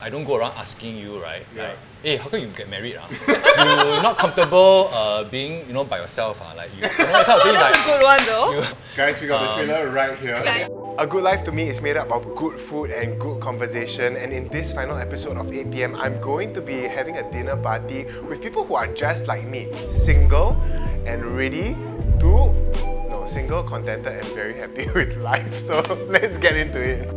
I don't go around asking you, right? Like, hey, how come you get married? You're not comfortable being, by yourself. Like, that kind of thing. That's a good one, though. Guys, we got the trailer right here. A good life to me is made up of good food and good conversation. And in this final episode of 8 PM, I'm going to be having a dinner party with people who are just like me, single and ready to, single, contented, and very happy with life. So let's get into it.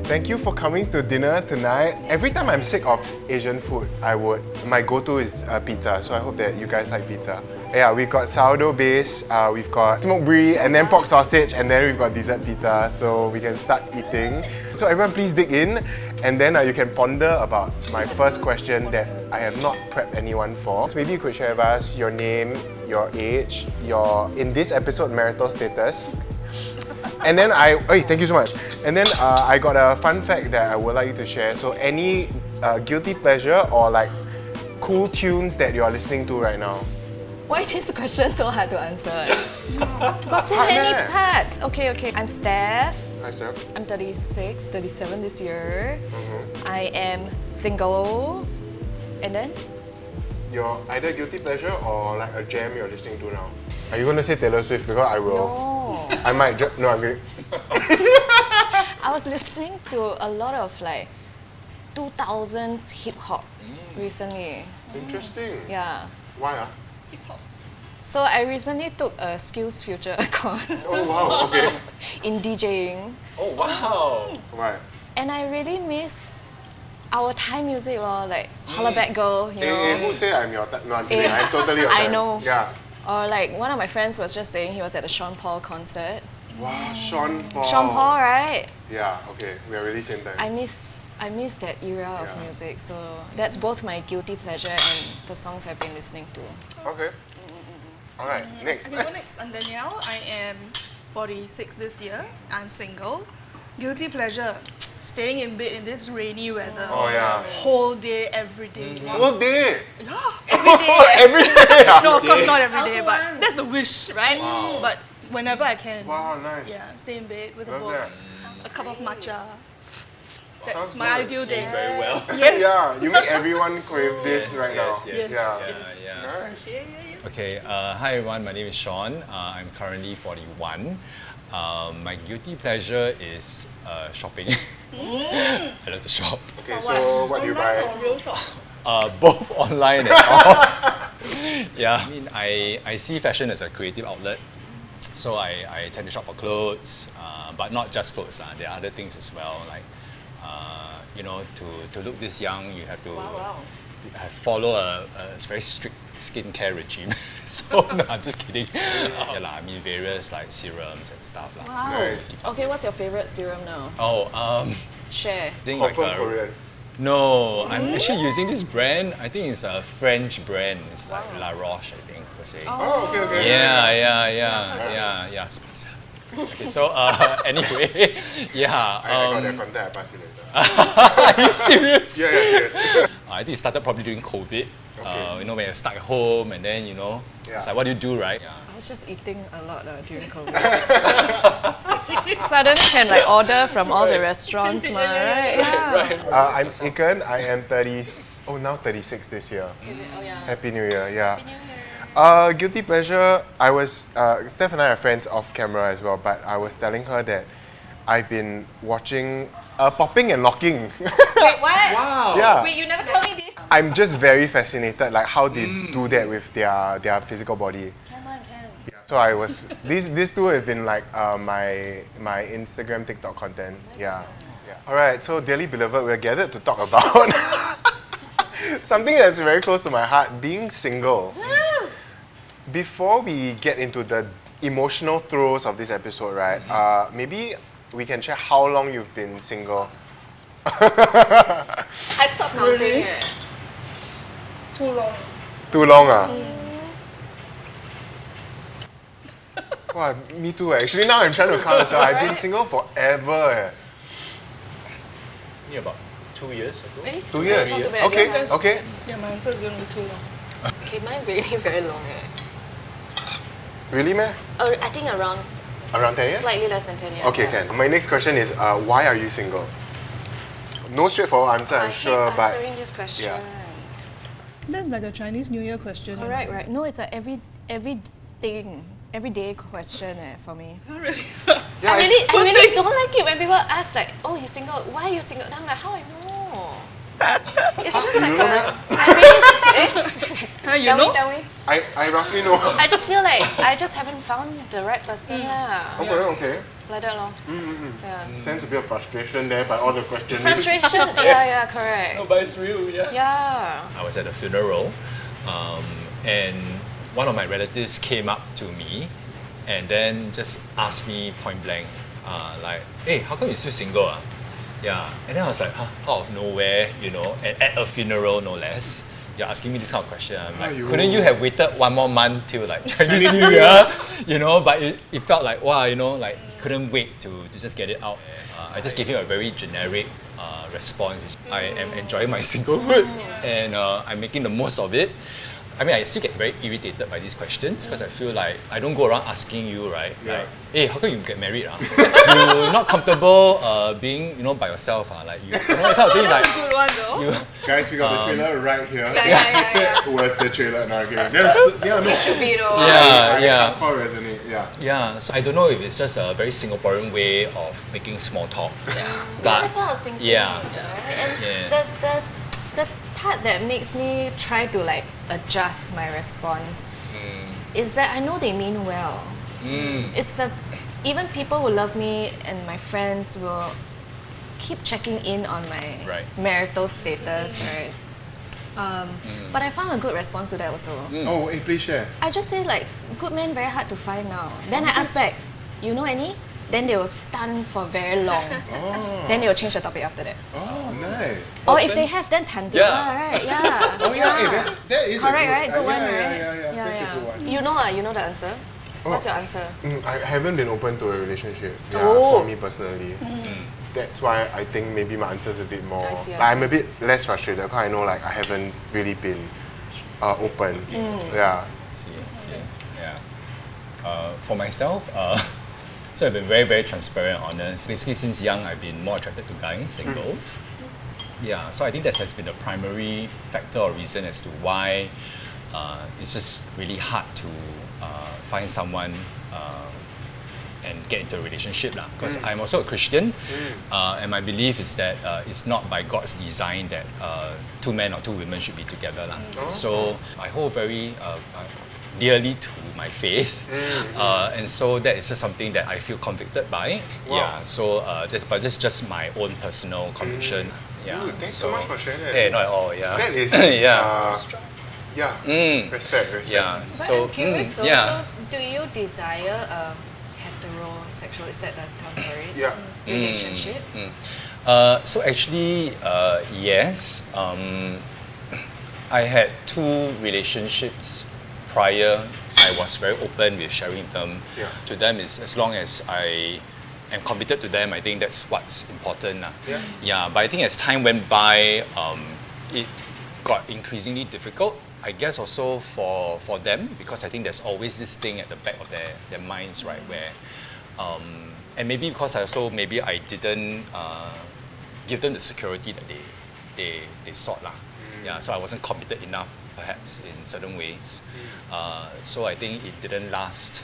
Thank you for coming to dinner tonight. Every time I'm sick of Asian food, my go-to is pizza. So I hope that you guys like pizza. Yeah, we've got sourdough base, we've got smoked brie, and then pork sausage, and then we've got dessert pizza. So we can start eating. So everyone please dig in, and then you can ponder about my first question that I have not prepped anyone for. So maybe you could share with us your name, your age, your, in this episode, marital status. And then thank you so much. And then I got a fun fact that I would like you to share. So any guilty pleasure or like cool tunes that you are listening to right now? Why is this question so hard to answer? Got so many parts. Okay. I'm Steph. Hi, Steph. I'm 36, 37 this year. I am single. And then? Your either guilty pleasure or like a jam you're listening to now. Are you going to say Taylor Swift? Because I will. No. I might just. No, I'm kidding. I was listening to a lot of like 2000s hip hop recently. Interesting. Yeah. Why? So I recently took a Skills Future course Oh wow, okay. in DJing. Oh, wow. Right. And I really miss our Thai music, like Holla Back Girl, you know. Hey, who say I'm your type? No, I'm kidding. I'm totally your type. I know. Yeah. Or like one of my friends was just saying he was at a Sean Paul concert. Wow, Sean Paul. Sean Paul, right? Yeah, okay. We are really same time. I miss that era of music, so that's both my guilty pleasure and the songs I've been listening to. Okay. Alright, next. Okay, go next. I'm Danielle. I am 46 this year. I'm single. Guilty pleasure. Staying in bed in this rainy weather. Oh yeah. Whole day, every day. Whole day? Yeah, every day. Every day? No, of course not every day, but that's a wish, right? Wow. But whenever I can. Wow, nice. Yeah, stay in bed with a Love book, that. a cup of matcha. That's Sounds my nice. ideal day. Very well. Yes. Yeah, you make everyone crave this right now. Yes. Yeah. Nice. Yeah. Okay, hi everyone, my name is Sean. I'm currently 41. My guilty pleasure is shopping. I love to shop. Okay, so what do you buy? Both online and off. Yeah, I mean, I see fashion as a creative outlet. So I tend to shop for clothes, but not just clothes. There are other things as well. Like, to look this young, you have to follow a very strict skincare regime. So no, I'm just kidding. I mean various like serums and stuff. Wow. Nice. Okay, what's your favorite serum now? Share. Confirm Korean. No, I'm actually using this brand. I think it's a French brand. It's like La Roche, I think, per se. Oh, okay. Yeah. Sponsor. Okay, so anyway, yeah. I got that contact, I'll pass you later. Are you serious? Yeah, serious. I think it started probably during COVID. Okay. When you're stuck at home and then, it's like, what do you do, right? Yeah. I was just eating a lot during COVID. Suddenly can like order from all the restaurants, right? Yeah. I'm Aiken. I am now 36 this year. Is it? Oh yeah. Happy New Year, yeah. Guilty pleasure, I was, Steph and I are friends off camera as well, but I was telling her that I've been watching Popping and Locking. Wait, what? Wow. Yeah. Wait, you never told me this. I'm just very fascinated, like how they do that with their physical body. Can. Yeah, so I was, these two have been like my Instagram, TikTok content. Yeah. Alright, so dearly beloved, we're gathered to talk about something that's very close to my heart, being single. Before we get into the emotional throes of this episode, right, maybe we can share how long you've been single. I stopped counting. Too long. Too long, Wow, me too. Actually, now I'm trying to count as well. I've been single forever. About 2 years ago. 2 years. Not too bad. Okay. Yeah, my answer is going to be too long. Okay, mine really very long. Really, man? I think around Around 10 years? Slightly less than 10 years. Okay, yeah. can. My next question is, why are you single? No straightforward answer, I I'm sure, hate but answering this question. yeah. That's like a Chinese New Year question. Correct, right? No, it's a everyday question for me. Oh, really? Yeah, I really don't like it when people ask like, oh, you're single, why are you single? And I'm like, how I know? It's just like tell me. I roughly know. I just feel like I just haven't found the right person. Okay. Like that lor. Yeah. Sense a bit of frustration there by all the questions. Frustration? Yeah, correct. No, but it's real, yeah. Yeah. I was at a funeral, and one of my relatives came up to me and then just asked me point blank, like, hey, how come you're still single? Yeah, and then I was like, huh, out of nowhere, you know, and at a funeral no less, you're asking me this kind of question. I'm like, couldn't you have waited one more month till like Chinese New Year? You know, but it felt like, wow, you know, like he couldn't wait to just get it out. I just gave him a very generic response. I am enjoying my singlehood and I'm making the most of it. I mean, I still get very irritated by these questions because I feel like I don't go around asking you, right? Yeah. Like, hey, how come you get married? You're not comfortable being, you know, by yourself. Like, you know, that kind of thing. Like, That's a good one though. you, Guys, we got the trailer right here. Yeah. Where's the trailer? No, okay. It should be though. Yeah. I can't resonate. Yeah. yeah. So I don't know if it's just a very Singaporean way of making small talk. Yeah, But that's what I was thinking. yeah. And Yeah. the part that makes me try to like adjust my response is that I know they mean well. It's the even people who love me and my friends will keep checking in on my Right. marital status, right? But I found a good response to that also. Oh, hey, please share. I just say like, good men very hard to find now. Then I ask back, you know any? Then they will stun for very long. Then they will change the topic after that. Oh, nice. Or if they have, then tanti Yeah. right? Yeah. Oh, yeah, that is Correct, a good, right? Good one, yeah, right? Yeah, that's a good one. You know the answer? What's your answer? I haven't been open to a relationship. Yeah, Oh. for me personally. That's why I think maybe my answer is a bit more. I see. I'm a bit less frustrated because I know like I haven't really been open. Yeah. See. Yeah. For myself, so I've been very, very transparent and honest. Basically, since young, I've been more attracted to guys, singles. Yeah, so I think that has been the primary factor or reason as to why it's just really hard to find someone and get into a relationship because I'm also a Christian and my belief is that it's not by God's design that two men or two women should be together. So I hold very dearly to my faith and so that is just something that I feel convicted by. Yeah, so that's just my own personal conviction. Yeah, Dude, thanks so much for sharing that. Yeah, not at all, yeah. That is respect. Yeah. But So I'm curious though, yeah. so do you desire heterosexual, is that the term for it? Yeah. Relationship? So actually, yes. I had two relationships prior. I was very open with sharing them. Yeah. To them, is as long as I am committed to them, I think that's what's important. Yeah. But I think as time went by, it got increasingly difficult. I guess also for them, because I think there's always this thing at the back of their minds, right? Where, and maybe because I didn't give them the security that they sought. Yeah, so I wasn't committed enough, perhaps, in certain ways. So I think it didn't last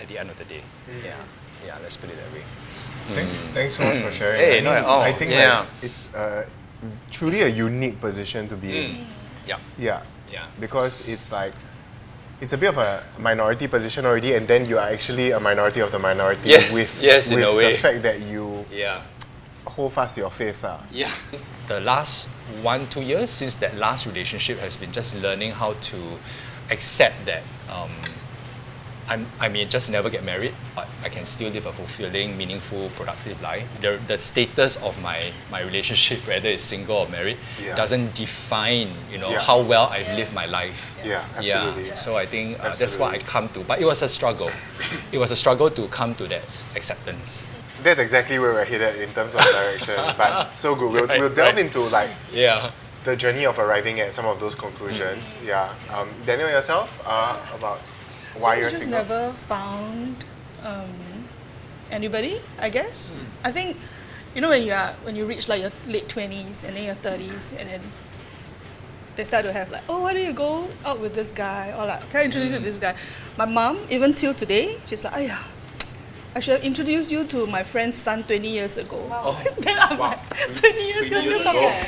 at the end of the day. Yeah, let's put it that way. Thanks so much for sharing. Hey, not at all. I think Yeah. like, it's truly a unique position to be in. Yeah. Yeah. Because it's like, it's a bit of a minority position already, and then you are actually a minority of the minority. Yes, in a way. the fact that you Yeah. hold fast to your faith. Yeah. The last 1-2 years since that last relationship has been just learning how to accept that I may just never get married, but I can still live a fulfilling, meaningful, productive life. The status of my relationship, whether it's single or married, doesn't define how well I've lived my life. Yeah, absolutely. Yeah. So I think that's what I come to. But it was a struggle. It was a struggle to come to that acceptance. That's exactly where we're headed in terms of direction. But so good. We'll delve into like the journey of arriving at some of those conclusions. Yeah. Daniel, yourself, about why you're just single? never found anybody, I guess. I think, when you reach like your late 20s and then your 30s, and then they start to have like, oh, why don't you go out with this guy? Or like, can I introduce you to this guy? My mom, even till today, she's like, I should have introduced you to my friend's son 20 years ago. Wow. Then I'm like, 20 years ago, 20 years still talking. ago.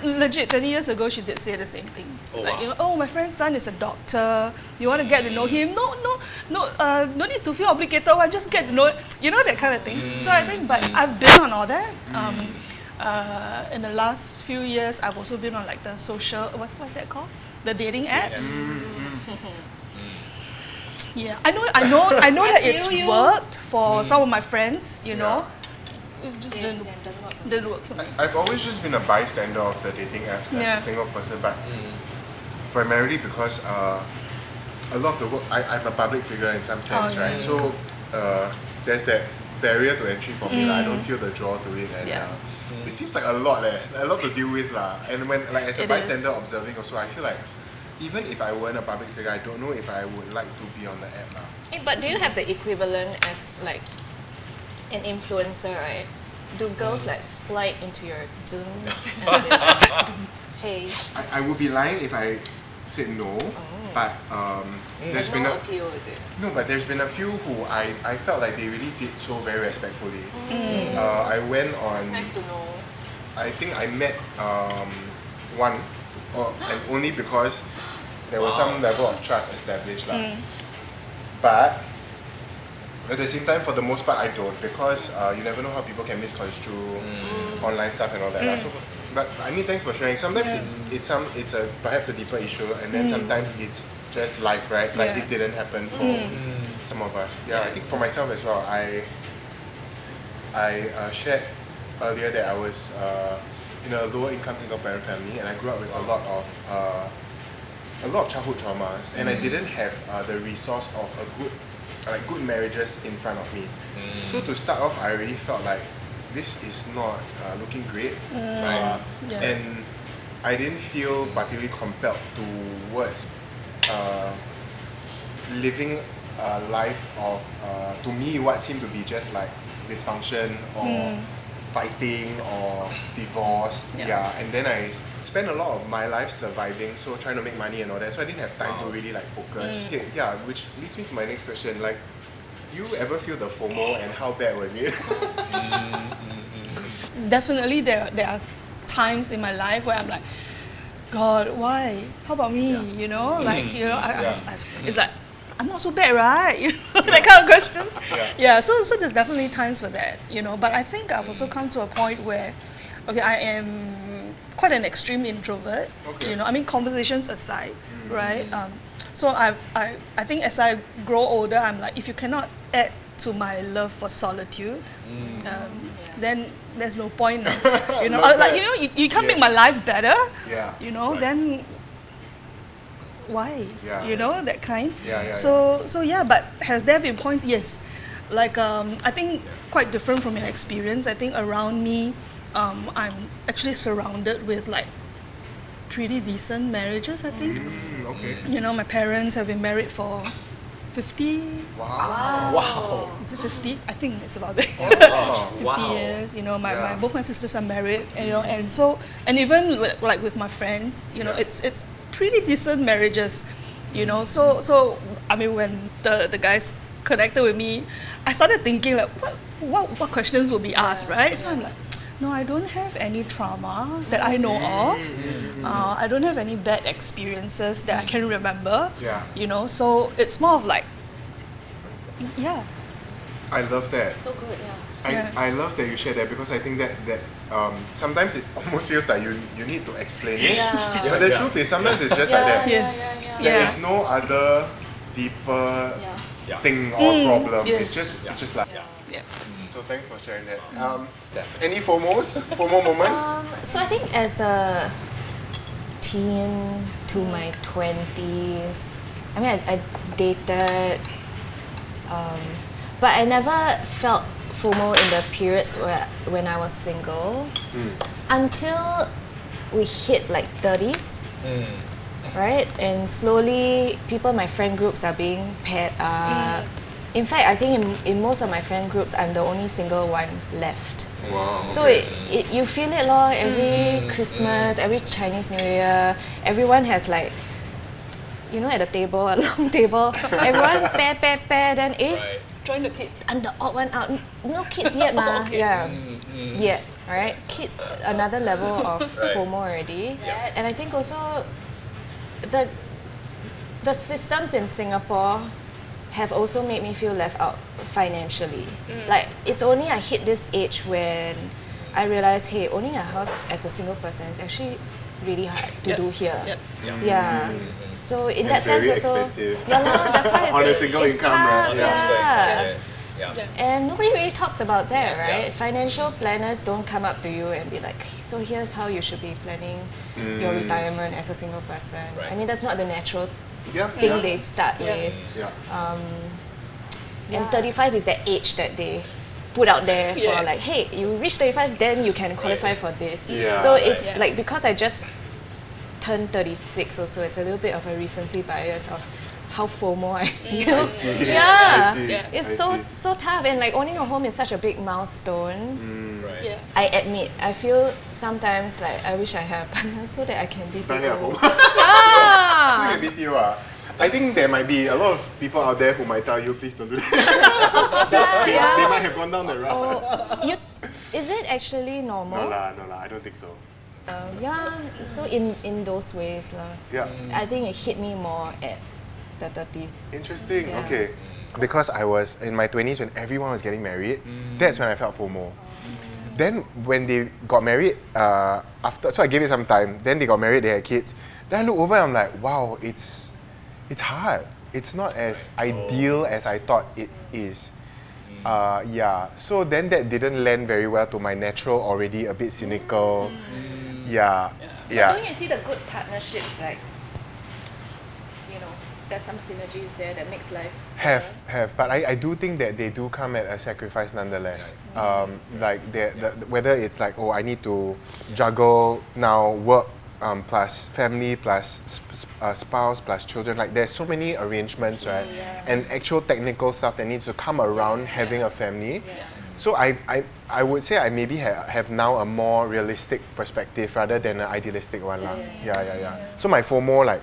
And legit, 20 years ago, she did say the same thing. Oh, like, wow. my friend's son is a doctor. You want to get to know him? No need to feel obligated. Just get to know, that kind of thing. So I think, but I've been on all that. In the last few years, I've also been on like the social, what's that called? The dating apps. Yeah, I know that it's feel you. worked for some of my friends, It just Same, didn't doesn't work for me. didn't work for me. I've always just been a bystander of the dating apps Yeah. as a single person, but primarily because a lot of the work, I'm a public figure in some sense, Oh, yeah. right? So there's that barrier to entry for me. I don't feel the draw to it, and Yeah. it seems like a lot to deal with, lah. And when as a It bystander is. observing, also I feel like even if I weren't a public figure, I don't know if I would like to be on the app, lah. But do you have the equivalent as like an influencer, right? Do girls like slide into your DMs and be like, hey, I would be lying if I said no, but there's there's been no a appeal, is it? no, but there's been a few who I felt like they really did so very respectfully. I went on. It's nice to know. I think I met one, and only because there was some level of trust established, lah. But at the same time, for the most part, I don't, because you never know how people can misconstrue online stuff and all that, lah. So, but I mean, thanks for sharing. Sometimes it's perhaps a deeper issue, and then sometimes it's just life, right? Like Yeah. it didn't happen for some of us. Yeah, I think for myself as well. I shared earlier that I was in a lower income single parent family, and I grew up with a lot of childhood traumas, and I didn't have the resource of good marriages in front of me. So to start off, I already felt like this is not looking great, Yeah. and I didn't feel particularly compelled towards living a life of to me what seemed to be just like dysfunction or fighting or divorce. Yeah. And then I spent a lot of my life surviving, so trying to make money and all that, so I didn't have time to really like focus. Okay, which leads me to my next question, like, you ever feel the FOMO, and how bad was it? Definitely, there are times in my life where I'm like, God, why? How about me? It's like, I'm not so bad, right? That kind of questions. So there's definitely times for that, But I think I've also come to a point where, okay, I am quite an extreme introvert. Okay. I mean, conversations aside, right? So I think as I grow older, I'm like, if you cannot add to my love for solitude, then there's no point. You can't make my life better. Then why? That kind. So but has there been points? Yes. Like I think quite different from your experience. I think around me, I'm actually surrounded with like pretty decent marriages, I think. Okay. My parents have been married for 50. Wow. Is it 50? I think it's about that. 50 Wow. years. Both my sisters are married, and even with my friends, it's pretty decent marriages, So I mean, when the guys connected with me, I started thinking like, what questions will be asked, right? So I'm like, no, I don't have any trauma that I know of. I don't have any bad experiences that I can remember. So it's more of like, I love that. So good, I love that you share that, because I think that sometimes it almost feels like you need to explain it. Yeah. The truth is sometimes it's just like that. Yes. There is no other deeper thing or problem. Yes. It's just like. Yeah. So thanks for sharing that. Any FOMO moments? So I think as a teen to my 20s, I mean, I dated, but I never felt FOMO in the periods when I was single until we hit like 30s, right? And slowly, people in my friend groups are being paired up. In fact, I think in most of my friend groups, I'm the only single one left. Wow. So you feel it lor, every Christmas, every Chinese New Year, everyone has like, you know, at a table, a long table, everyone pair, then Join the kids. I'm the odd one out. No kids yet, ma. Okay. Yeah, yet, right? Kids, another level of FOMO already. Yeah. And I think also the systems in Singapore have also made me feel left out financially. Like, it's only I hit this age when I realized, hey, owning a house as a single person is actually really hard to do here. Yep. Yeah. So in And that sense very also, expensive. yeah, that's why On a it's single it's income, tough, right? Yeah. Yes. Yeah. And nobody really talks about that, right? Yeah. Financial planners don't come up to you and be like, so here's how you should be planning your retirement as a single person. Right. I mean, that's not the natural Yeah. thing they start with. Yeah. And 35 is that age that they put out there for like, hey, you reach 35, then you can qualify for this. Yeah. So it's like, because I just turned 36 also, it's a little bit of a recency bias of how FOMO I feel. I see. Yeah. I see. It's I see. so tough, and like owning a home is such a big milestone. Right. Yeah. I admit, I feel sometimes like I wish I had a partner so that I can be Buy a home. Yeah. So BTO, I think there might be a lot of people out there who might tell you, please don't do that. They might have gone down the route. Oh, is it actually normal? No lah, I don't think so. Yeah. So in those ways, Yeah. I think it hit me more at the 30s. Interesting. Yeah. Okay. Because I was in my 20s when everyone was getting married, that's when I felt FOMO. Then when they got married, after, so I gave it some time. Then they got married, they had kids. Then I look over and I'm like, wow, it's hard. It's not as ideal as I thought it is. Yeah. So then that didn't land very well to my natural, already a bit cynical. Yeah. Don't you see the good partnerships, like, you know, there's some synergies there that makes life Have, but I do think that they do come at a sacrifice nonetheless. Like whether it's like, oh, I need to juggle now work plus family plus spouse plus children. Like there's so many arrangements, right? And actual technical stuff that needs to come around having a family. So I would say I maybe have now a more realistic perspective rather than an idealistic one. Yeah. So my FOMO like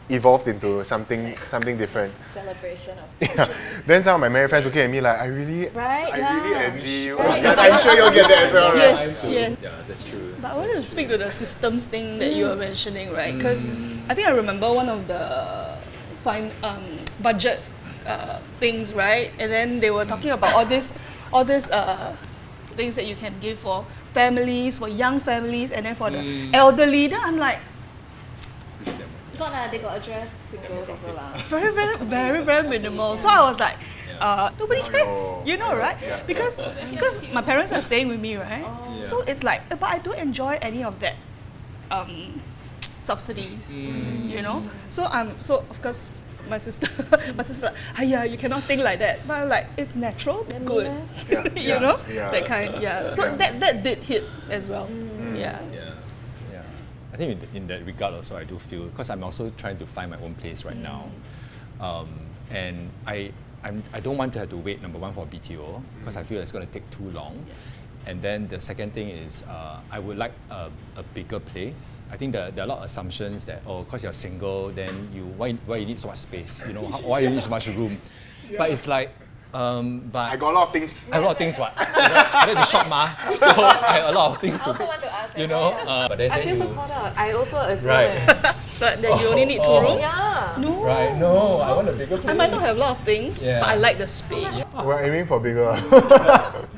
evolved into something different. celebration of Yeah. Then some of my married friends looking at me like, I really yeah. envy you. I'm sure you'll get that as well, right? Yes, yes. Yeah, that's true. But I wanted to speak to the systems thing that you were mentioning, right? Because I think I remember one of the budget things, right? And then they were talking about all this things that you can give for families, for young families, and then for the elderly. Then I'm like, They got address singles also lah. very minimal. So I was like, nobody cares, no. you know, right? Yeah. Because my parents are staying with me, right? So it's like, but I don't enjoy any of that subsidies, you know. So of course my sister, yeah, you cannot think like that. But I'm like, it's natural, good, you know, that kind. Yeah. So that did hit as well. Yeah. I think in that regard also I do feel, because I'm also trying to find my own place right now, and I don't want to have to wait, number one, for BTO, because I feel it's going to take too long. And then the second thing is I would like a bigger place. I think there are a lot of assumptions that, because you're single, then why you need so much space, you know, why you need so much room. But it's like, but I got a lot of things. I have a lot of things, what? I like to shop, so I have a lot of things I also want to ask, you know. But then I feel so you, called out. I also assume. Right. But that you only need 2 rooms? Yeah. No. Right? No, I want a bigger place. I might not have a lot of things, but I like the space. We're aiming for bigger.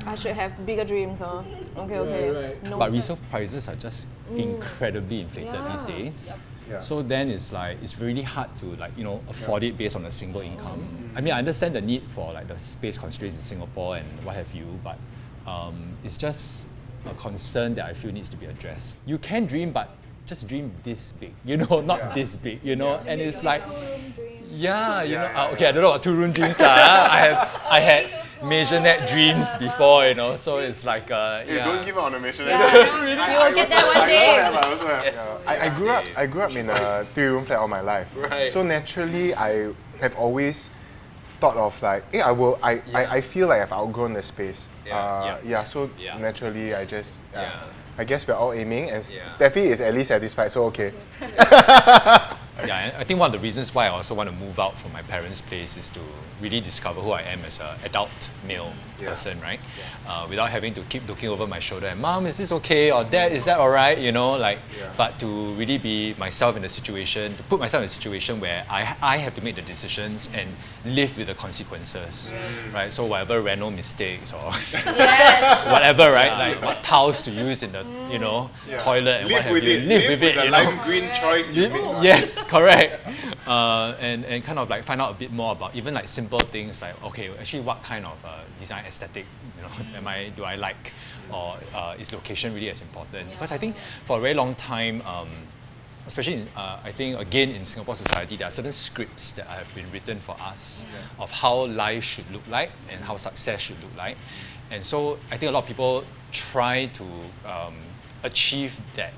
I should have bigger dreams, huh? Okay. No. But resale prices are just incredibly inflated these days. Yeah. So then it's really hard to afford it based on a single income. I mean, I understand the need for like the space constraints in Singapore and what have you, but it's just a concern that I feel needs to be addressed. You can dream, but just dream this big, not this big, and it's like, okay, I don't know what 2-room dreams are. I had maisonette dreams before, so it's like, Don't give up on a mission. You will get there one day. I also have. Yes. I grew up in a 3-room flat all my life. Right. So naturally, I have always thought of like, hey, I feel like I've outgrown the space. So naturally I just, I guess we're all aiming, and Steffi is at least satisfied, so okay. Yeah, and I think one of the reasons why I also want to move out from my parents' place is to really discover who I am as an adult male person, right? Without having to keep looking over my shoulder and, Mom, is this okay? Or Dad, is that alright? You know, like, but to really be myself in the situation, to put myself in a situation where I have to make the decisions and live with the consequences, right? So whatever random mistakes or whatever, right? Like what towels to use in the, you know, toilet and what have you, live with it, the you know. lime green choice you make. Yes, correct. And kind of like find out a bit more about even like simple things like, okay, actually what kind of design aesthetic, you know, do I like, or is location really as important? Because I think for a very long time, especially in, I think again in Singapore society, there are certain scripts that have been written for us of how life should look like and how success should look like. And so I think a lot of people try to achieve that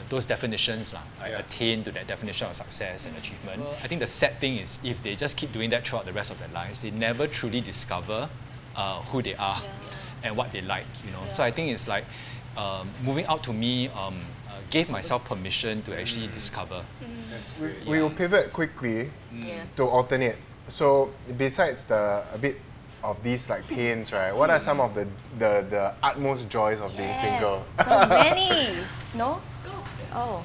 those definitions, attain to that definition of success and achievement. I think the sad thing is if they just keep doing that throughout the rest of their lives, they never truly discover who they are and what they like, you know. So I think it's like moving out to me gave myself permission to actually discover. We will pivot quickly to alternate. So besides a bit of these like pains, right? What are some of the utmost joys of being single? So many. No? Oh.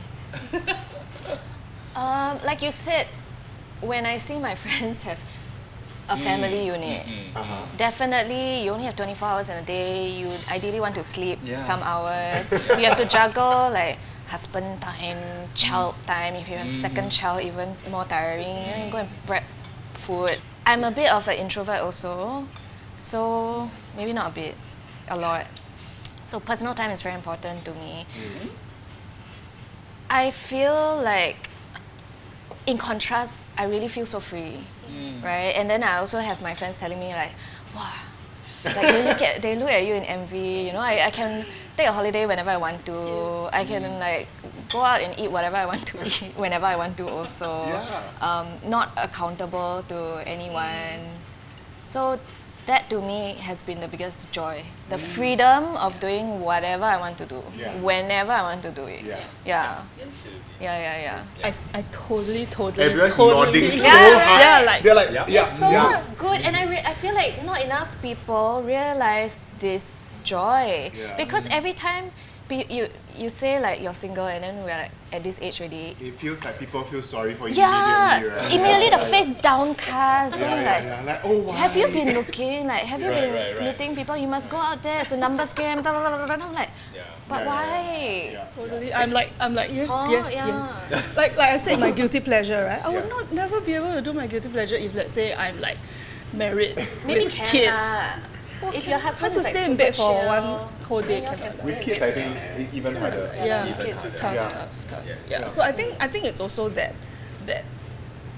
Like you said, when I see my friends have a family unit, definitely you only have 24 hours in a day. You ideally want to sleep some hours. You have to juggle like husband time, child time. If you have a second child, even more tiring. You go and prep food. I'm a bit of an introvert also, so maybe not a bit, a lot. So personal time is very important to me. I feel like, in contrast, I really feel so free, right? And then I also have my friends telling me like, wow, like they look at you in envy. You know, I can take a holiday whenever I want to. I can like go out and eat whatever I want to eat whenever I want to also. Not accountable to anyone. So that to me has been the biggest joy. The freedom of doing whatever I want to do, whenever I want to do it. Yeah. I totally Everyone's nodding so hard. Yeah, like They're like, It's so good, and I feel like not enough people realize this joy because every time you say like you're single and then we're like at this age already. It feels like people feel sorry for you Yeah, immediately, right? immediately the face downcast. Like, oh, why? Have you been looking? Like, have you been meeting people? You must go out there. It's a numbers game. And I'm like, but why? totally. I'm like yes, yes. Like I said, my guilty pleasure, right? I would never be able to do my guilty pleasure if, let's say, I'm like married Maybe with can kids. if your husband to is like stay in super bed for chill, one whole day then you all cannot. can stay With in kids, bed I think even harder. It's tough. Yeah. So I think it's also that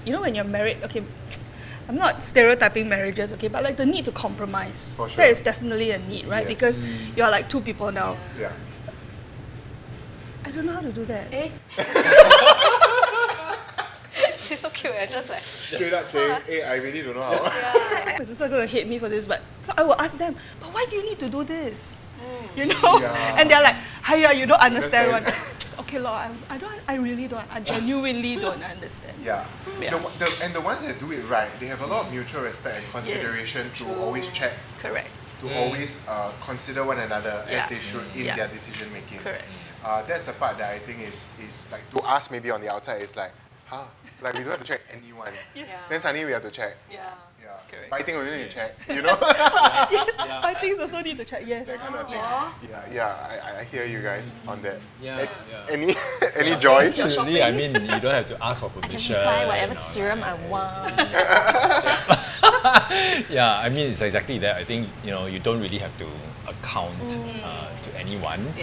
you know when you're married, okay, I'm not stereotyping marriages, okay, but like the need to compromise. For sure. That is definitely a need, right? Because you're like two people now. Yeah. I don't know how to do that. She's so cute. Just like Straight up saying, hey, I really don't know how. My sister are gonna hate me for this, but I will ask them, but why do you need to do this? You know? And they're like, hiya, you don't understand what. Okay, Lord, I really don't. I genuinely don't understand. And the ones that do it right, they have a lot of mutual respect and consideration to always check. Correct. To always consider one another as they should in their decision making. Correct. That's the part that I think is like, to us maybe on the outside, it's like, like we don't have to check anyone. Then suddenly we have to check. Correct. Biting we need to check, you know? I think also need to check, yes. That kind of thing. I hear you guys on that. Any joys? Actually, I mean, you don't have to ask for I can permission. buy whatever serum I want. I mean, it's exactly that. I think, you don't really have to account to anyone.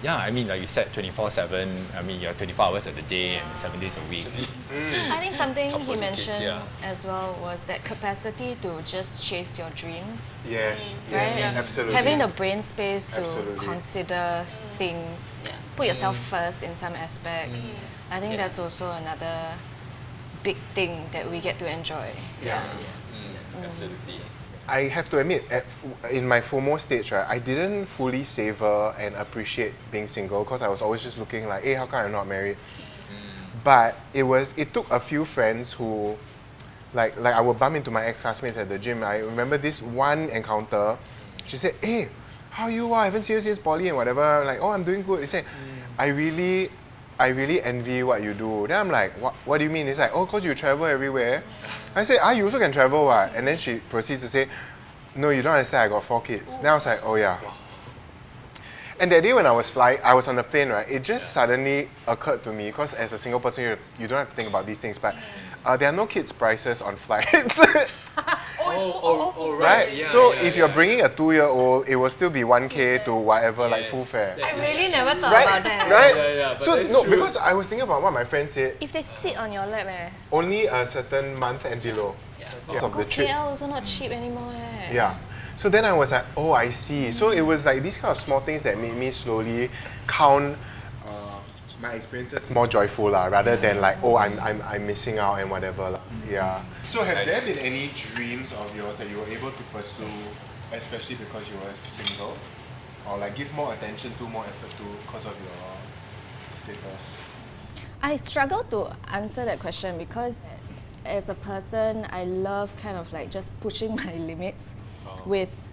I mean, like you said, 24/7. I mean, you're 24 hours of the day and 7 days a week. I think something he Couples and kids, mentioned as well was that capacity to just chase your dreams. Yes, Right? absolutely. Having the brain space to Absolutely. consider things, put yourself first in some aspects. I think that's also another big thing that we get to enjoy. Yeah. Absolutely. I have to admit, in my FOMO stage, right, I didn't fully savor and appreciate being single because I was always just looking like, hey, how come I'm not married? But it took a few friends who, like I would bump into my ex-classmates at the gym. I remember this one encounter. She said, hey, how you are? I haven't seen you since poly and whatever. I'm like, oh, I'm doing good. She said, I really envy what you do. Then I'm like, what do you mean? It's like, oh, because you travel everywhere. I said, you also can travel, what? And then she proceeds to say, no, you don't understand, I got 4 kids. Then I was like, oh yeah. And that day when I was flying, I was on the plane, right? It just suddenly occurred to me, because as a single person, you don't have to think about these things, but there are no kids' prices on flights. Right? Yeah, so if you're bringing a 2-year-old, it will still be 1K to whatever, like full fare. I really never thought Right? about that. Right? Yeah, but So that's no, true. because I was thinking about what my friend said. If they sit on your lap, Only a certain month and below. Of go the trip. KL also not cheap anymore. Yeah. So then I was like, oh, I see. So it was like these kind of small things that made me slowly count my experiences more joyful rather than like, oh, I'm missing out and whatever. Yeah. So have there been any dreams of yours that you were able to pursue, especially because you were single? Or like give more attention to, more effort to because of your status? I struggle to answer that question because as a person, I love kind of like just pushing my limits with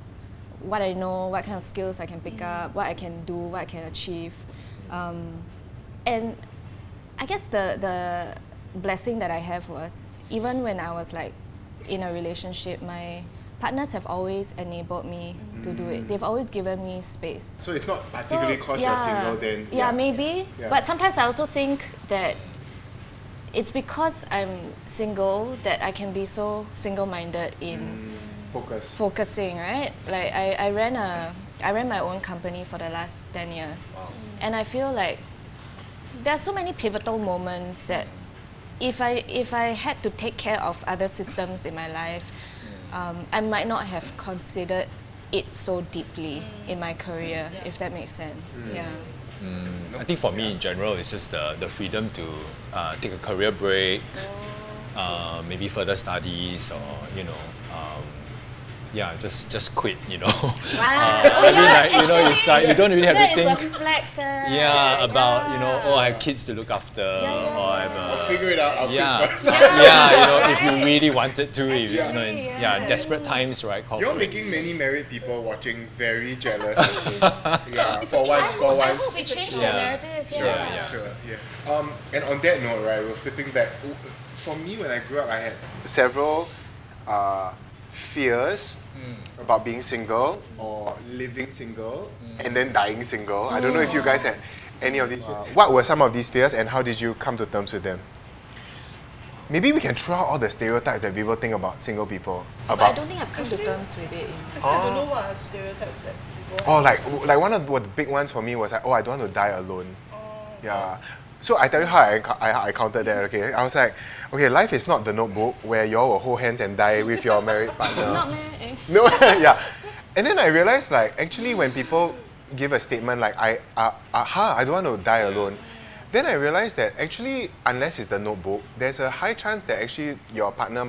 what I know, what kind of skills I can pick up, what I can do, what I can achieve. And I guess the blessing that I have was, even when I was like in a relationship, my partners have always enabled me to do it. They've always given me space. So it's not particularly because you're single then? Yeah, maybe. Yeah. But sometimes I also think that it's because I'm single that I can be so single-minded in focusing, right? Like I ran my own company for the last 10 years. And I feel like there are so many pivotal moments that if I had to take care of other systems in my life, I might not have considered it so deeply in my career, if that makes sense. Yeah. I think for me in general, it's just the freedom to take a career break, maybe further studies, or just quit. Wow. I mean, like, it's like you don't really have to that think. is a flex. About I have kids to look after, or I have I'll figure it out. I'll quit first. if you really wanted to, in desperate times, right? You're making many married people watching very jealous. Yeah, for once. I hope we change the narrative. Sure. And on that note, right, we're flipping back. For me, when I grew up, I had several fears about being single or living single and then dying single. I don't know if you guys had any of these fears. What were some of these fears and how did you come to terms with them? Maybe we can throw out all the stereotypes that people think about single people. But I don't think I've come to terms with it. I don't know what are stereotypes that people Oh, like one of the big ones for me was like, I don't want to die alone. Yeah. So I tell you how I countered that, okay? I was like, okay, life is not the Notebook where you all will hold hands and die with your married partner. Not me. No, yeah. And then I realized, like, actually when people give a statement like, I don't want to die alone, then I realized that actually, unless it's the Notebook, there's a high chance that actually your partner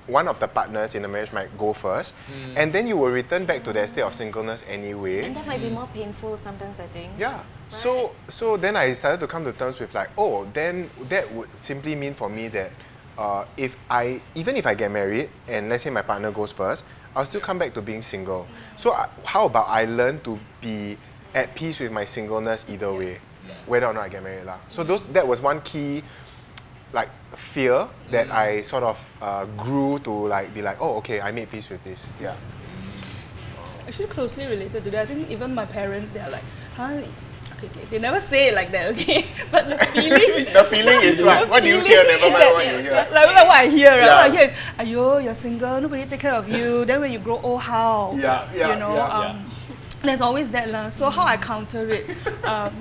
one of the partners in the marriage might go first, and then you will return back to that state of singleness anyway. And that might be more painful sometimes, I think. Yeah. Right. So then I started to come to terms with like, then that would simply mean for me that even if I get married and let's say my partner goes first, I'll still come back to being single. So how about I learn to be at peace with my singleness either way, whether or not I get married lah. So that was one key like fear that I sort of grew to like be like, okay, I made peace with this. Yeah. actually closely related to that. I think even my parents, they are like, okay, they never say it like that, okay? But the feeling... the feeling is what? What do you hear? Never mind what you hear. Like what I hear, right? Yeah. What I hear is, "Ayo, you're single, nobody take care of you. Then when you grow old, how?" There's always that lah. So how I counter it?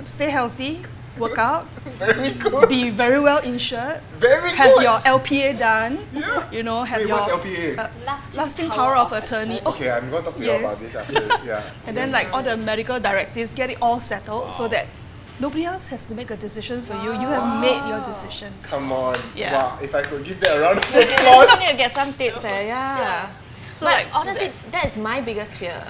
Stay healthy, work out. Very good. Be very well insured. Very have good. your LPA done. Yeah. You know, have Wait, your what's LPA? lasting power of attorney. Okay, I'm going to talk to you about this after this. Yeah. And then like all the medical directives, get it all settled so that Nobody else has to make a decision for you. You have made your decisions. Come on. Yeah. Wow, if I could give that a round of I applause. need to get some tips. Yeah. So But like, honestly, that is my biggest fear.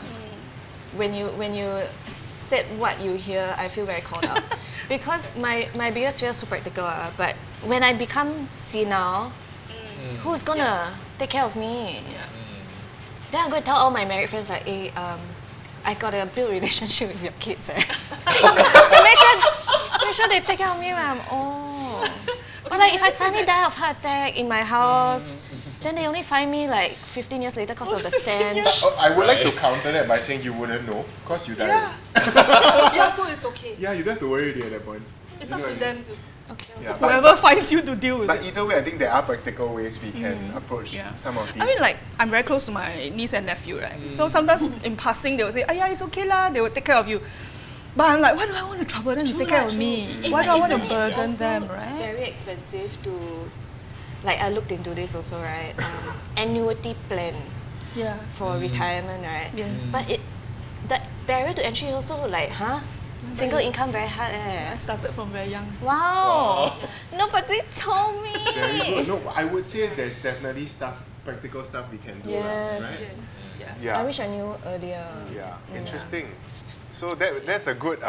When you said what you hear, I feel very called out. Because my biggest fear is so practical. But when I become senile, who's gonna take care of me? Then I'm going to tell all my married friends like, hey, I got a build relationship with your kids. Make sure they take care of me when I'm old. Or like if I suddenly die of heart attack in my house, then they only find me like 15 years later because of the stench. Oh, I would like to counter that by saying you wouldn't know, because you died. yeah, so it's okay. Yeah, you don't have to worry at that point. It's You up know to what I mean? them to. Okay. Yeah, but, Whoever finds you to deal with but it. either way, I think there are practical ways we can approach Yeah. some of these. I mean, like, I'm very close to my niece and nephew, right? So sometimes in passing, they will say, yeah, it's okay lah, they will take care of you. But I'm like, why do I want to trouble them to take care of me? Why do I want to burden them, right? Very expensive to, like I looked into this also, right? Annuity plan Yeah. for retirement, right? Yes. But that barrier to entry also like, single income very hard I started from very young. Wow. Nobody told me. Very good. No, I would say there's definitely practical stuff we can do, Yes. right? Yes. Yeah. Yeah. I wish I knew earlier. Yeah, interesting. So that's a good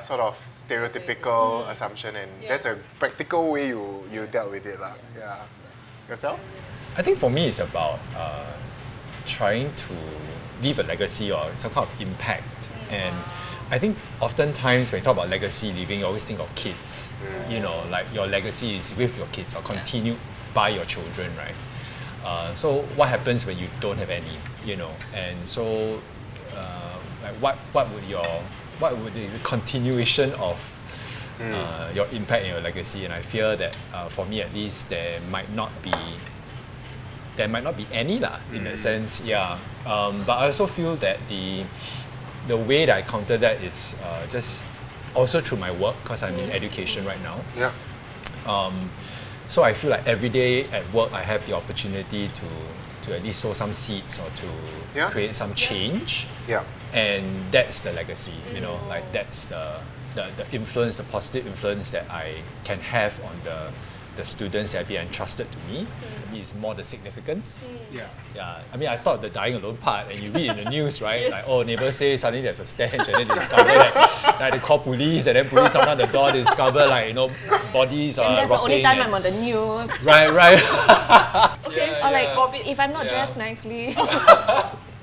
sort of stereotypical assumption, and that's a practical way you dealt with it, lah. Yeah. Yourself? I think for me it's about trying to leave a legacy or some kind of impact. And I think oftentimes when you talk about legacy living, you always think of kids. You know, like your legacy is with your kids or continued by your children, right? So what happens when you don't have any, you know? And so like what would the continuation of your impact and your legacy? And I fear that for me at least there might not be any lah in that sense, yeah. But I also feel that the way that I counter that is just also through my work, because I'm in education right now. Yeah. So I feel like every day at work I have the opportunity to at least sow some seeds or to create some change. Yeah. And that's the legacy, you know, like that's the influence, the positive influence that I can have on the students that have been entrusted to me. Is more the significance. Yeah. Yeah, I mean, I thought the dying alone part, and you read in the news, right? Like, oh, neighbors say suddenly there's a stench, and then they discover that, like, they call police, and then police knock on the door, they discover, like, you know, bodies are And that's the only rotting time and- I'm on the news. Right. Okay. Or like, if I'm not dressed nicely.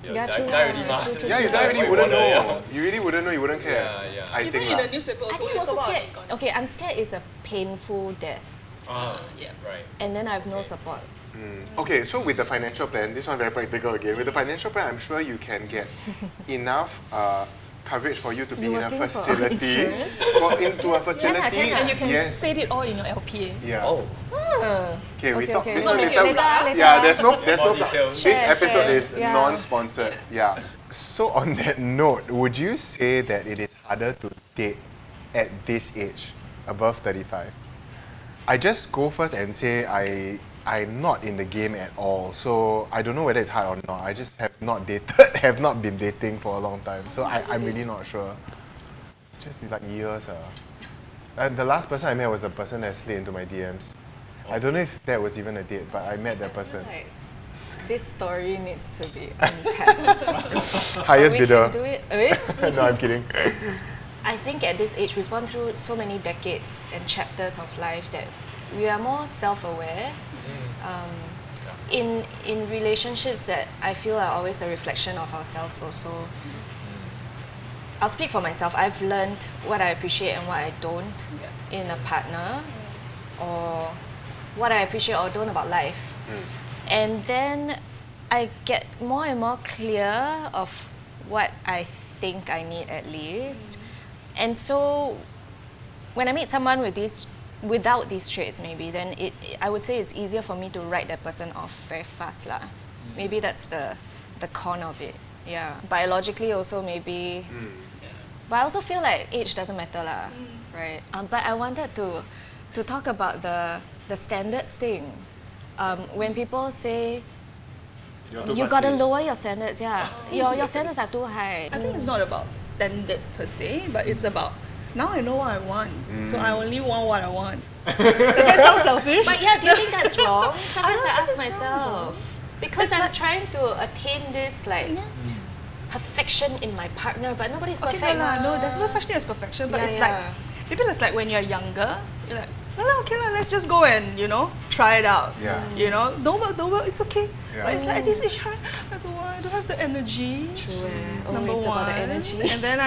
Yeah, true. Die already, ma. True. Yeah, you really wouldn't know. You really wouldn't know. You wouldn't care. Yeah. I Even think in lah. the newspaper I also, think they I'm also talk about scared. Okay, I'm scared it's a painful death. yeah. Right. And then I have no support. Okay, so with the financial plan, this one very practical again. With the financial plan, I'm sure you can get enough coverage for you to be You in a working for facility. insurance? Into a facility. can And you can Yes. state it all in your LPA. Yeah. Oh, Okay, we Okay, talk okay. this We'll one make it later. later. Yeah, there's no More details. This Share, episode share. is Yeah. non-sponsored. Yeah. So on that note, would you say that it is harder to date at this age, above 35? I just go first and say I'm not in the game at all, so I don't know whether it's hard or not. I just have not been dating for a long time, so I'm really not sure. Just like years. And the last person I met was the person that slid into my DMs. I don't know if that was even a date, but I met that person. Like, this story needs to be unpacked. Highest we bidder. can do it. Wait. No, I'm kidding. I think at this age, we've gone through so many decades and chapters of life that we are more self-aware. In relationships that I feel are always a reflection of ourselves also. I'll speak for myself. I've learned what I appreciate and what I don't in a partner, or what I appreciate or don't about life. And then I get more and more clear of what I think I need at least. And so when I meet someone without these traits maybe, then I would say it's easier for me to write that person off very fast lah. Maybe that's the con of it. Yeah. Biologically also maybe. But I also feel like age doesn't matter lah, right? But I wanted to talk about the standards thing. When people say you gotta lower your standards, your standards are too high. I think it's not about standards per se, but it's about now I know what I want. So I only want what I want. Does that sound selfish? But yeah, do you think that's wrong? Sometimes don't I ask think it's myself because It's I'm like- trying to attain this like perfection in my partner, but nobody's Okay, perfect. no, there's no such thing as perfection. But Yeah, it's yeah. like maybe it's like when you're younger, you're like, okay, let's just go and try it out. Yeah. Don't work, it's okay. Yeah. But it's like at this age, I don't have the energy. True. Number It's one, about the energy. and then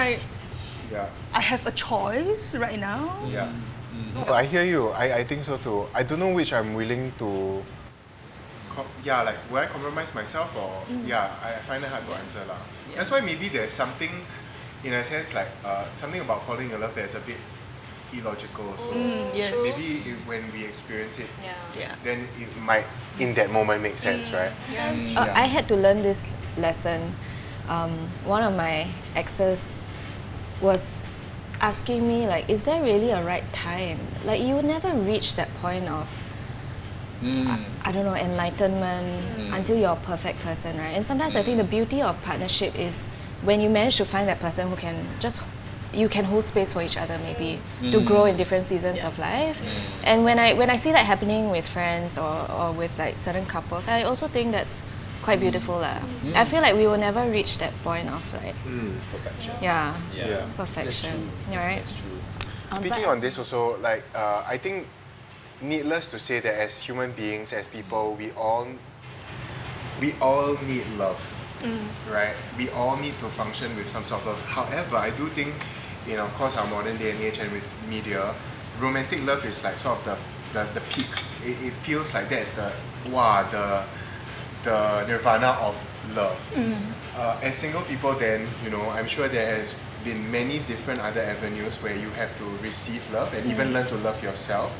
Yeah. I have a choice right now. Yeah. No, I hear you. I think so too. I don't know which I'm willing to. Like will I compromise myself or I find it hard to answer lah. That's why maybe there's something, in a sense like something about falling in love that's a bit illogical. So Yes. True. maybe when we experience it, Yeah. then it might in that moment make sense, right? I had to learn this lesson. One of my exes was asking me like, is there really a right time? Like you would never reach that point of I don't know, enlightenment until you're a perfect person, right? And sometimes I think the beauty of partnership is when you manage to find that person who can you can hold space for each other maybe to grow in different seasons of life. And when I see that happening with friends or with like certain couples, I also think that's quite beautiful lah. I feel like we will never reach that point of like Perfection. yeah, Yeah. perfection. Right? That's true. Speaking on this also, like I think needless to say that as human beings, as people, we all need love, right? We all need to function with some sort of love. However, I do think, of course, our modern day and age and with media, romantic love is like sort of the peak. It feels like that's the nirvana of love. As single people, then I'm sure there has been many different other avenues where you have to receive love and even learn to love yourself.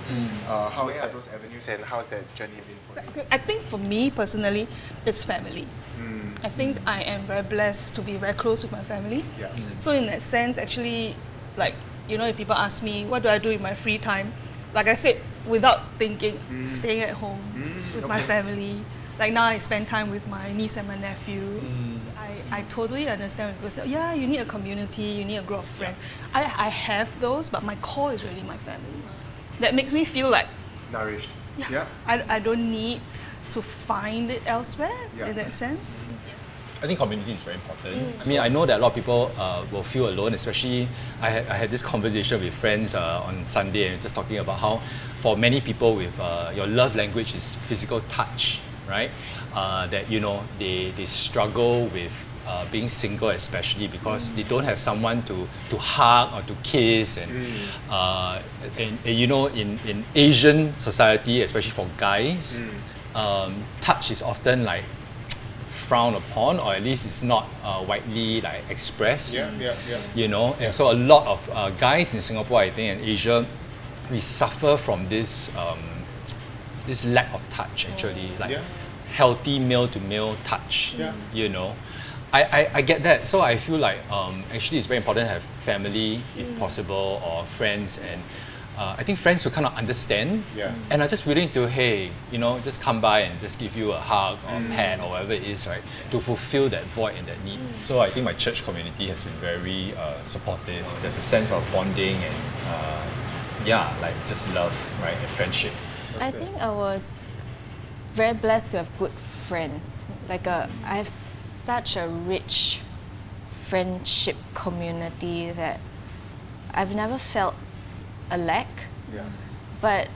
How are those avenues and how's that journey been for you? I think for me personally, it's family. I think I am very blessed to be very close with my family. Yeah. So in that sense, actually, like, if people ask me, what do I do in my free time? Like I said, without thinking, staying at home with my family. Like now I spend time with my niece and my nephew. I totally understand when people say, yeah, you need a community, you need a group of friends. I have those, but my core is really my family. That makes me feel like, Nourished. I don't need to find it elsewhere Yeah. in that sense. I think community is very important. I mean, I know that a lot of people will feel alone, especially I had this conversation with friends on Sunday and just talking about how for many people with your love language is physical touch, right? That, they struggle with being single, especially because they don't have someone to hug or to kiss and in Asian society, especially for guys, touch is often like frowned upon, or at least it's not widely like expressed. And so a lot of guys in Singapore, I think, and Asia, we suffer from this this lack of touch actually, like healthy male to male touch. I get that. So I feel like actually it's very important to have family, if possible, or friends, and I think friends who kind of understand and are just willing to, hey, just come by and just give you a hug or a pat or whatever it is, right, to fulfill that void and that need. So I think my church community has been very supportive. There's a sense of bonding and like just love, right, and friendship. I think I was very blessed to have good friends. Like I have such a rich friendship community that I've never felt a lack. But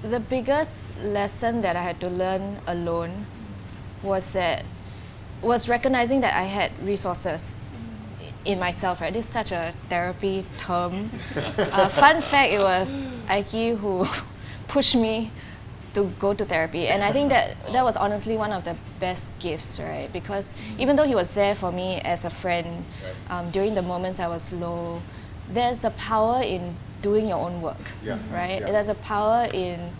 the biggest lesson that I had to learn alone was recognizing that I had resources in myself, right? This is such a therapy term. Fun fact, it was Aiken who pushed me to go to therapy, and I think that was honestly one of the best gifts, right? Because even though he was there for me as a friend during the moments I was low, there's a power in doing your own work, right? There's a power in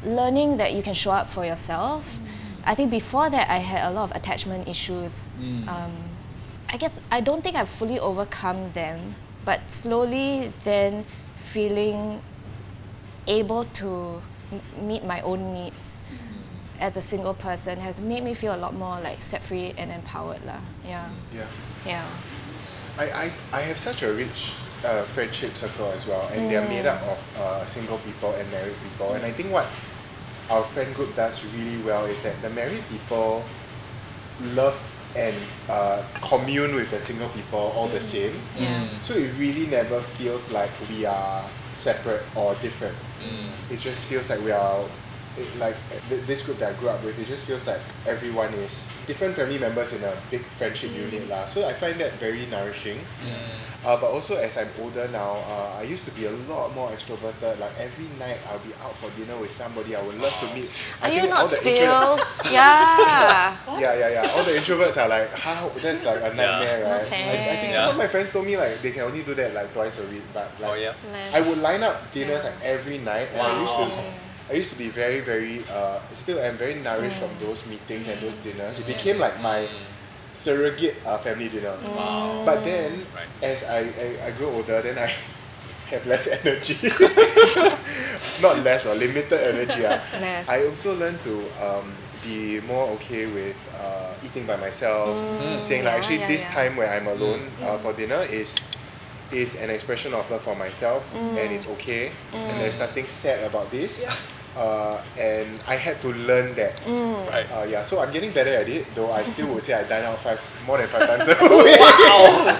learning that you can show up for yourself. I think before that I had a lot of attachment issues. I guess I don't think I've fully overcome them, but slowly then feeling able to meet my own needs as a single person has made me feel a lot more like set free and empowered lah. Yeah. I have such a rich friendship circle as well, and they're made up of single people and married people. And I think what our friend group does really well is that the married people love and commune with the single people all the same. So it really never feels like we are separate or different. It just feels like we are this group that I grew up with. It just feels like everyone is different family members in a big friendship unit lah. So I find that very nourishing. But also as I'm older now, I used to be a lot more extroverted. Like every night I'll be out for dinner with somebody. I would love to meet. Are you not still? Yeah. Yeah. All the introverts are like, how? That's like a nightmare, right? I think some of my friends told me like they can only do that like twice a week. But like I would line up dinners like every night, and I used to be very, very, still am very nourished from those meetings and those dinners. It became like my surrogate family dinner. But then, as I grow older, then I have less energy. Not less, or limited energy. I also learned to be more okay with eating by myself. Saying like, actually this time where I'm alone for dinner is an expression of love for myself, and it's okay, and there's nothing sad about this. And I had to learn that. So I'm getting better at it, though I still would say I dine out more than 5 times a week. Wow!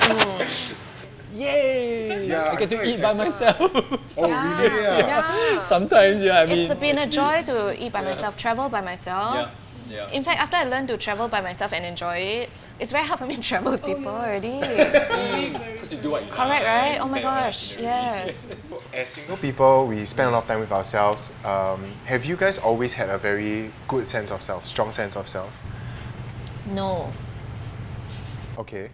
Yay! Yeah, I get to eat excited. by myself. Oh, really? Yeah. Sometimes, I mean. It's been a joy to eat by myself, travel by myself. In fact, after I learned to travel by myself and enjoy it, it's very hard for me to travel with people already. Because you do what you Correct, like. right? Oh my gosh, yes. As single people, we spend a lot of time with ourselves. Have you guys always had a very good sense of self, strong sense of self? No. Okay.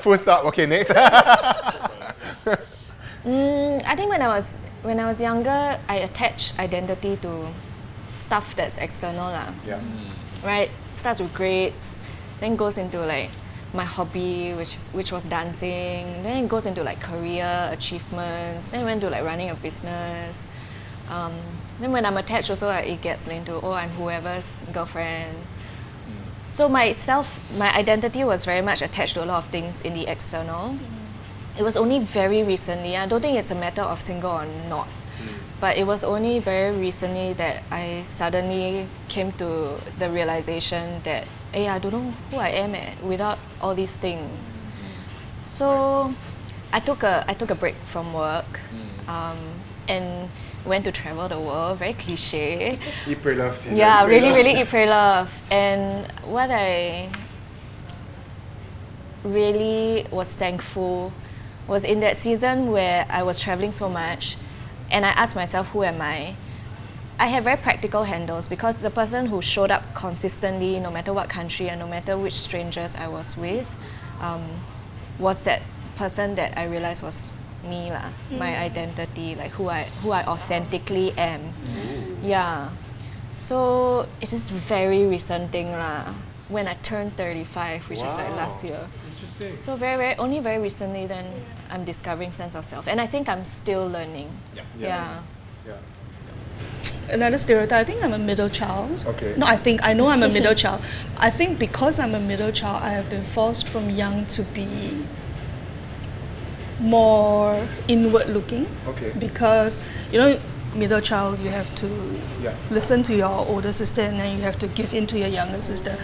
Full stop. Okay, next. I think when I was younger, I attached identity to stuff that's external lah. Right? Starts with grades, then goes into like my hobby, which was dancing. Then it goes into like career achievements. Then it went to like running a business. Then when I'm attached also, it gets into I'm whoever's girlfriend. So my identity was very much attached to a lot of things in the external. It was only very recently, I don't think it's a matter of single or not, but it was only very recently that I suddenly came to the realization that, hey, I don't know who I am without all these things. So I took a break from work and went to travel the world, very cliche. Eat, pray, love season. Yeah, really eat, pray, love. And what I really was thankful was in that season where I was traveling so much and I asked myself, who am I? I had very practical handles because the person who showed up consistently, no matter what country and no matter which strangers I was with, was that person that I realized was me lah, my identity, like who I authentically am. Yeah. So it's this very recent thing lah, when I turned 35, which is like last year. Interesting. So only very recently then I'm discovering sense of self, and I think I'm still learning. Yeah. Another stereotype, I think I'm a middle child. Okay. No, I know I'm a middle child. I think because I'm a middle child, I have been forced from young to be more inward looking. Okay. Because, middle child, you have to listen to your older sister and then you have to give in to your younger sister.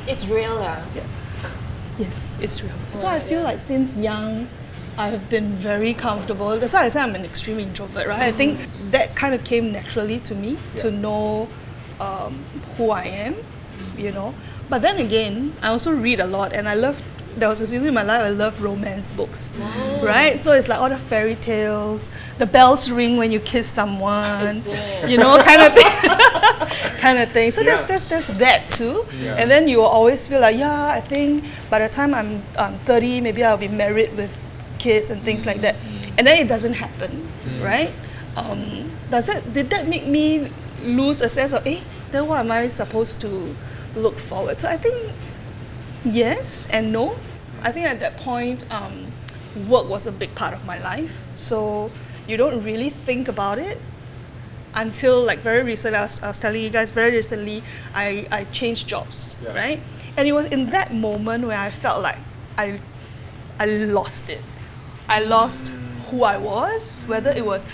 It's real lah. Yes, it's real. So I feel like since young, I have been very comfortable. That's why I say I'm an extreme introvert, right? I think that kind of came naturally to me to know who I am, But then again, I also read a lot, and there was a season in my life I loved romance books, right? So it's like all the fairy tales, the bells ring when you kiss someone, kind of thing. So that's that too. And then you will always feel like, I think by the time I'm 30, maybe I'll be married with kids and things like that. And then it doesn't happen, right? Did that make me lose a sense of, then what am I supposed to look forward to? I think yes and no. I think at that point, work was a big part of my life. So you don't really think about it until like very recently. I was telling you guys, very recently, I changed jobs, right? And it was in that moment where I felt like I lost it. I lost who I was, whether it was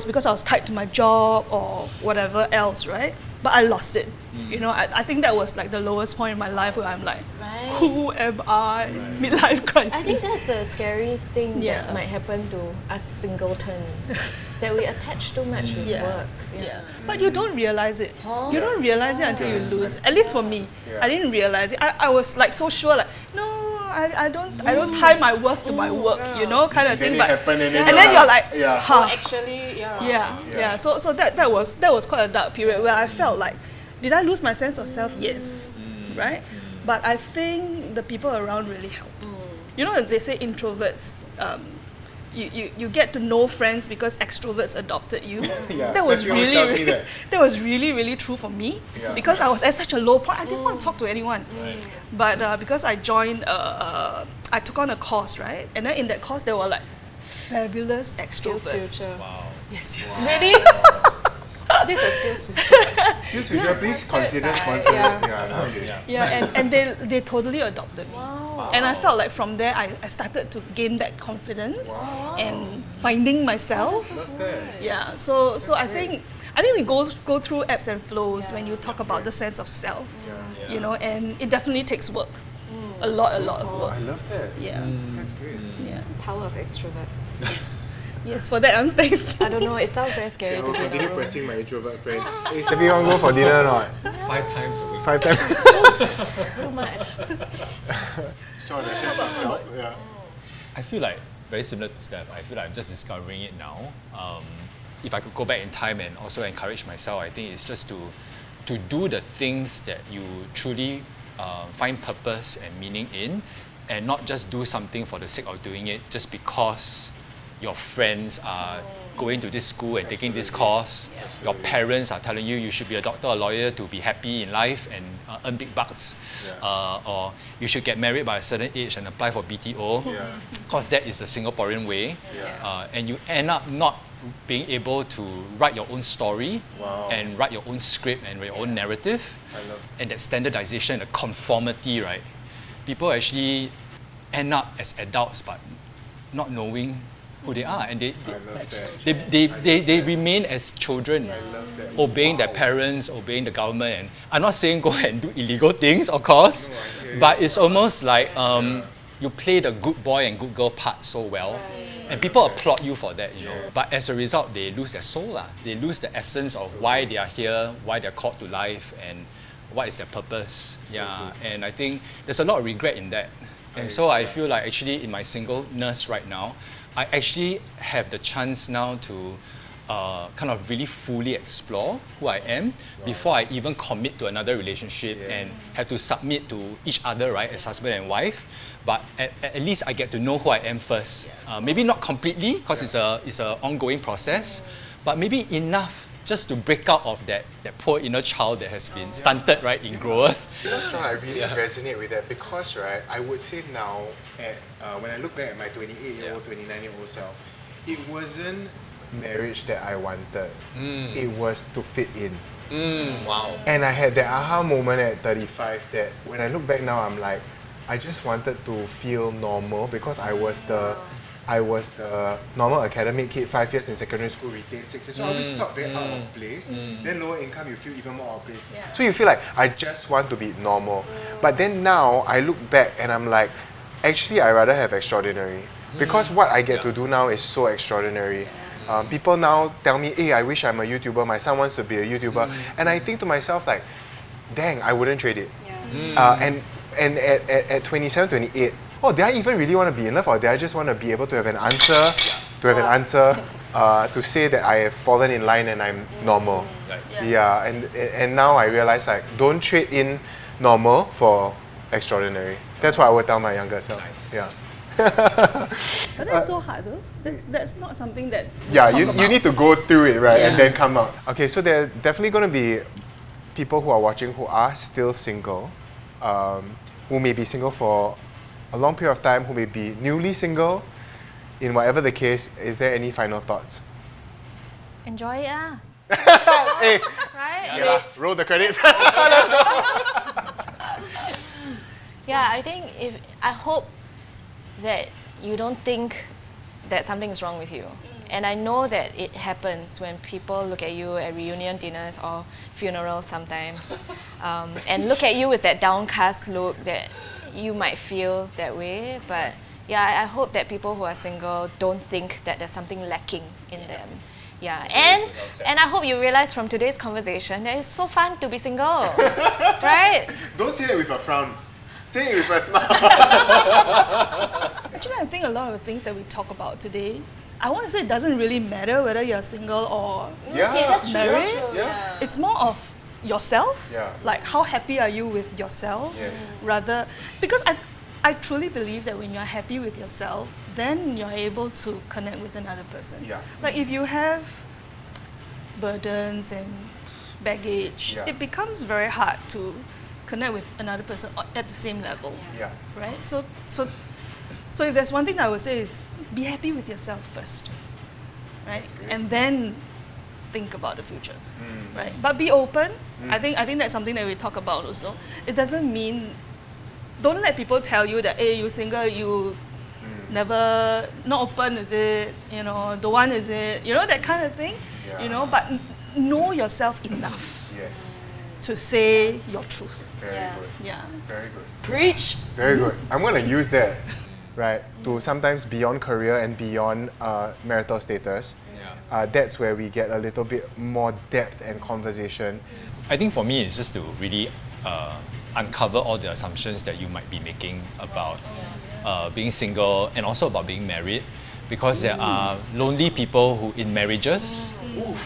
because I was tied to my job or whatever else, right? But I lost it. You know, I think that was like the lowest point in my life where I'm like, Right. who am I? Midlife crisis. I think that's the scary thing Yeah. that might happen to us singletons, that we attach too much with work. Yeah. But you don't realize it. Huh? You don't realize it until you lose. At least for me, I didn't realize it. I was like so sure, like, no, I don't tie my worth to my work, you know, kind of Then thing. it happened and then you're like, yeah. Oh, huh. actually, Yeah. So that was quite a dark period where I felt like, did I lose my sense of self? Yes, right. But I think the people around really helped. You know, they say introverts. You get to know friends because extroverts adopted you. Yeah, That was Steffi always tells me that. that was really true for me, Yeah. because I was at such a low point. I didn't want to talk to anyone. But because I joined, I took on a course, right? And then in that course there were like fabulous extroverts. future. Wow. Yes. Really? This is skills future. Excuse me, please consider Sponsored sponsoring. by- Yeah, nowadays. Yeah, and they totally adopted me. And I felt like from there I started to gain back confidence and finding myself. Love that. Yeah. So I think we go through ebbs and flows when you talk about the sense of self. You know, and it definitely takes work. A lot of Oh, work. I love that. Yeah. That's great. Mm. Yeah. Power of extroverts. Yes, for that I'm thankful. I don't know, it sounds very scary I'll to be in a continue room. pressing my introvert friend. Hey, Steffi, you want to go for dinner or not? 5 times a week. 5 times. Too much. Sean, I said himself. Yeah. I feel like very similar to Steph. I feel like I'm just discovering it now. If I could go back in time and also encourage myself, I think it's just to do the things that you truly find purpose and meaning in, and not just do something for the sake of doing it just because your friends are going to this school and taking this course. Your parents are telling you you should be a doctor or lawyer to be happy in life and earn big bucks. Or you should get married by a certain age and apply for BTO, because that is the Singaporean way. And you end up not being able to write your own story and write your own script and write your own narrative. I love And that standardization, the conformity, right? People actually end up as adults but not knowing who they are, and I love that. they remain as children, love that. obeying their parents, obeying the government. And I'm not saying go and do illegal things, of course, but it's almost like you play the good boy and good girl part so well, and people applaud you for that, you know. But as a result, they lose their soul, they lose the essence of why they are here, why they're called to life, and what is their purpose. And I think there's a lot of regret in that. And so I feel like actually in my singleness right now, I actually have the chance now to kind of really fully explore who I am before I even commit to another relationship and have to submit to each other, right, as husband and wife. But at least I get to know who I am first. Maybe not completely, because it's a ongoing process, but maybe enough just to break out of that poor inner child that has been stunted, right, in growth. You know, Sean, I really resonate with that because, right, I would say now, when I look back at my 28-year-old, 29-year-old self, it wasn't marriage that I wanted. It was to fit in. Wow. And I had that aha moment at 35 that when I look back now, I'm like, I just wanted to feel normal because I was the normal academic kid, 5 years in secondary school, retained 6 years. So I always felt very out of place. Then lower income, you feel even more out of place. So you feel like, I just want to be normal. But then now, I look back and I'm like, actually, I rather have extraordinary. Because what I get to do now is so extraordinary. People now tell me, hey, I wish I'm a YouTuber. My son wants to be a YouTuber. And I think to myself, like, dang, I wouldn't trade it. And at 27, 28, oh, did I even really want to be in love, or did I just want to be able to have an answer, to say that I have fallen in line and I'm normal? And now I realize, like, don't trade in normal for extraordinary. That's what I would tell my younger self. But that's so hard though. That's not something that you need to go through it, right, and then come out. Okay, so there are definitely going to be people who are watching who are still single, who may be single for a long period of time, who may be newly single. In whatever the case, is there any final thoughts? Enjoy it, Hey, right? roll the credits. Yeah, I think I hope that you don't think that something is wrong with you. And I know that it happens when people look at you at reunion dinners or funerals sometimes, and look at you with that downcast look, that you might feel that way. But yeah, I hope that people who are single don't think that there's something lacking in them. Yeah, and I hope you realize from today's conversation that it's so fun to be single, right? Don't say that with a frown. Say it with a smile. Actually, I think a lot of the things that we talk about today, I want to say it doesn't really matter whether you're single or Yeah, Okay, that's true. married. That's true. Yeah. it's more of yourself. Yeah. Like how happy are you with yourself? Yes. Rather, because I truly believe that when you're happy with yourself, then you're able to connect with another person. Yeah. Like if you have burdens and baggage, Yeah. it becomes very hard to connect with another person at the same level. Yeah. Right? So if there's one thing I would say is be happy with yourself first. Right? That's great. And then think about the future. Right? But be open. I think that's something that we talk about also. It doesn't mean don't let people tell you that hey, you single, you never not open, is it? You know, the one is it? You know, that kind of thing. Yeah. You know, but know yourself enough Yes. to say your truth. Very Yeah. good. Yeah. Very good. Preach. Very good. I'm going to use that, right, to sometimes beyond career and beyond marital status. That's where we get a little bit more depth and conversation. I think for me, it's just to really uncover all the assumptions that you might be making about being single and also about being married. Because there are lonely people who in marriages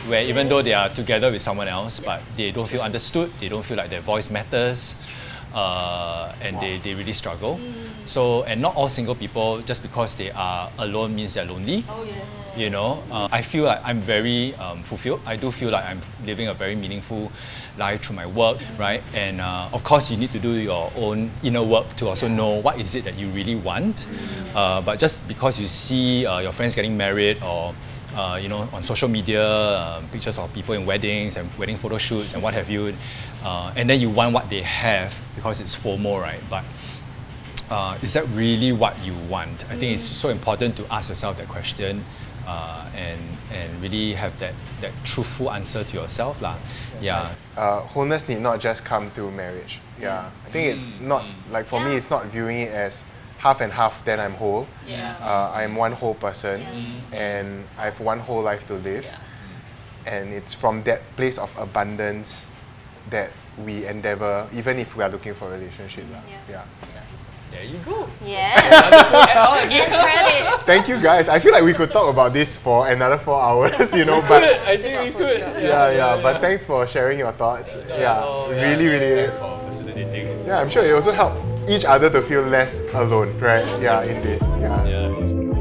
where even though they are together with someone else, but they don't feel understood, they don't feel like their voice matters, and they really struggle. So, and not all single people, just because they are alone means they're lonely. Oh yes. You know, I feel like I'm very fulfilled. I do feel like I'm living a very meaningful life through my work, right? And of course, you need to do your own inner work to also know what is it that you really want. But just because you see your friends getting married or you know, on social media, pictures of people in weddings and wedding photo shoots and what have you, and then you want what they have because it's FOMO, right? But is that really what you want? I think it's so important to ask yourself that question and really have that truthful answer to yourself, lah. Yeah. Wholeness need not just come through marriage. Yeah. I think it's not, like for me, it's not viewing it as half and half, then I'm whole. Yeah. I'm one whole person and I have one whole life to live. And it's from that place of abundance that we endeavor, even if we are looking for a relationship. Yeah. There you go. Yeah. And credit. Thank you guys. I feel like we could talk about this for another 4 hours, you know, but I think we could. yeah. But thanks for sharing your thoughts. Really. Thanks for facilitating. Yeah, I'm sure it also helped each other to feel less alone, right? Yeah, in this. Yeah. Yeah.